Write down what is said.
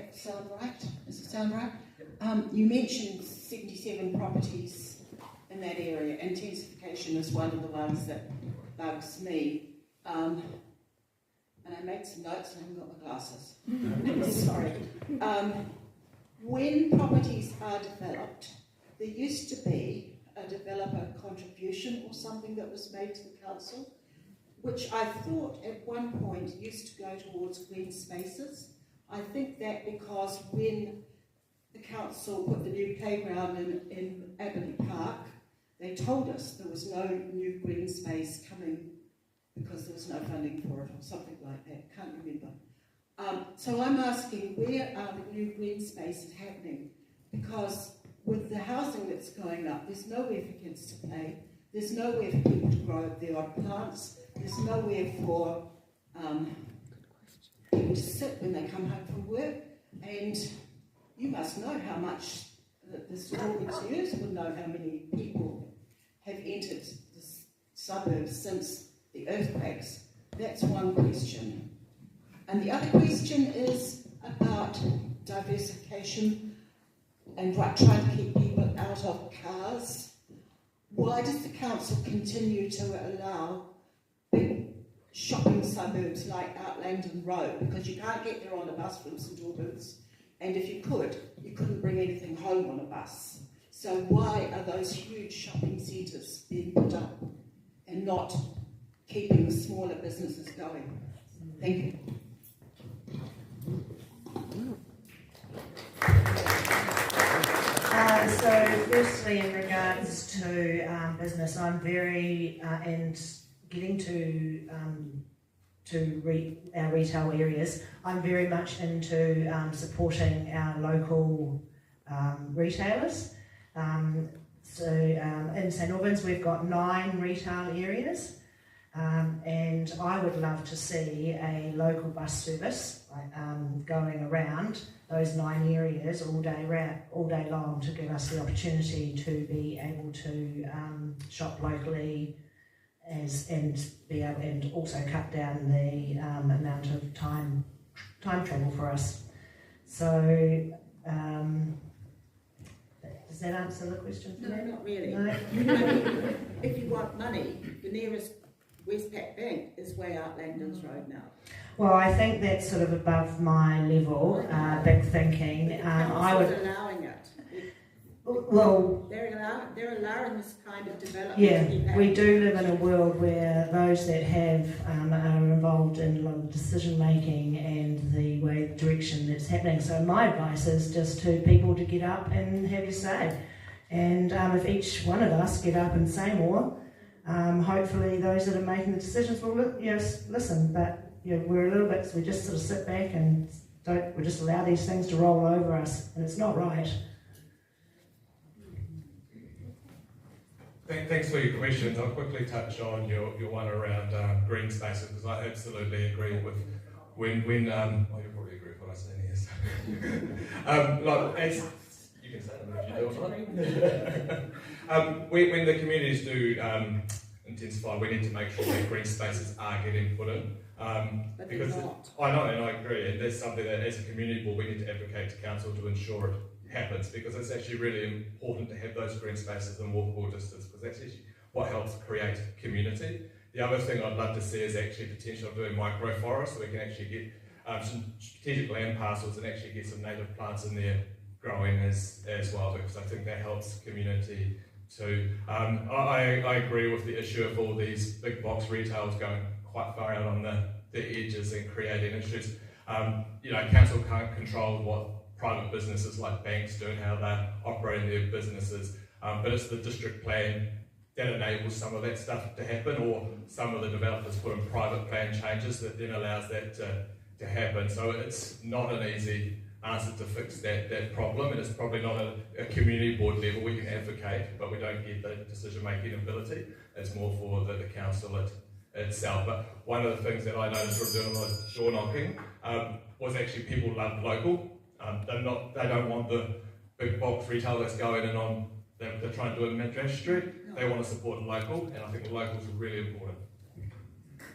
that sound right? Does it sound right? You mentioned 77 properties in that area. Intensification is one of the ones that bugs me. And I made some notes and I haven't got my glasses. Sorry. When properties are developed, there used to be a developer contribution or something that was made to the council, which I thought at one point used to go towards green spaces. I think that because when the council put the new playground in Aberley Park, they told us there was no new green space coming because there was no funding for it or something like that, can't remember. So I'm asking, where are the new green spaces happening? Because with the housing that's going up, there's nowhere for kids to play, there's nowhere for people to grow their odd plants, there's nowhere for people to sit when they come home from work, and you must know how much the Stormers would know how many people have entered the suburbs since the earthquakes. That's one question. And the other question is about diversification and trying to keep people out of cars. Why does the council continue to allow big shopping suburbs like Outlandon Road? Because you can't get there on a bus from St Albans, and if you could, you couldn't bring anything home on a bus. So why are those huge shopping centres being put up and not keeping the smaller businesses going? Thank you. So firstly, in regards to business, I'm very, and getting to our retail areas, I'm very much into supporting our local retailers. So in St Albans, we've got 9 retail areas, and I would love to see a local bus service going around those 9 areas all day long to give us the opportunity to be able to shop locally and also cut down the amount of time travel for us. So does that answer the question for No, you? not really. No? If you want money, the nearest Westpac Bank is way out Langdons Road now. Well, I think that's sort of above my level, big thinking. I would allowing it. Well, they're allowing this kind of development. yeah, we do live in a world where those that have are involved in a lot of decision making and the direction that's happening. So my advice is just to people to get up and have your say. And if each one of us get up and say more, hopefully those that are making the decisions will listen. But we're a little bit, so we just sort of sit back and we just allow these things to roll over us, and it's not right. Thanks for your questions. I'll quickly touch on your one around green spaces, because I absolutely agree with when you probably agree with what I say, yes. As you can say it if you do it. When the communities do intensify, we need to make sure that green spaces are getting put in. Because I know, and I agree, and that's something that as a community board we need to advocate to council to ensure it happens, because it's actually really important to have those green spaces in walkable distance, because that's actually what helps create community. The other thing I'd love to see is actually potential of doing microforests, so we can actually get some strategic land parcels and actually get some native plants in there growing as well, because I think that helps community too. I agree with the issue of all these big box retailers going quite far out on the edges and creating issues. Council can't control what private businesses like banks do and how they're operating their businesses, but it's the district plan that enables some of that stuff to happen, or some of the developers put in private plan changes that then allows that to happen. So it's not an easy answer to fix that problem, and it's probably not a community board level. We can advocate, but we don't get the decision making ability. It's more for the council itself. But one of the things that I noticed from doing a lot of door knocking was actually people love local. They don't want the big box retail that's going in on, they're trying to do it in Madras Street. They want to support local, and I think the locals are really important.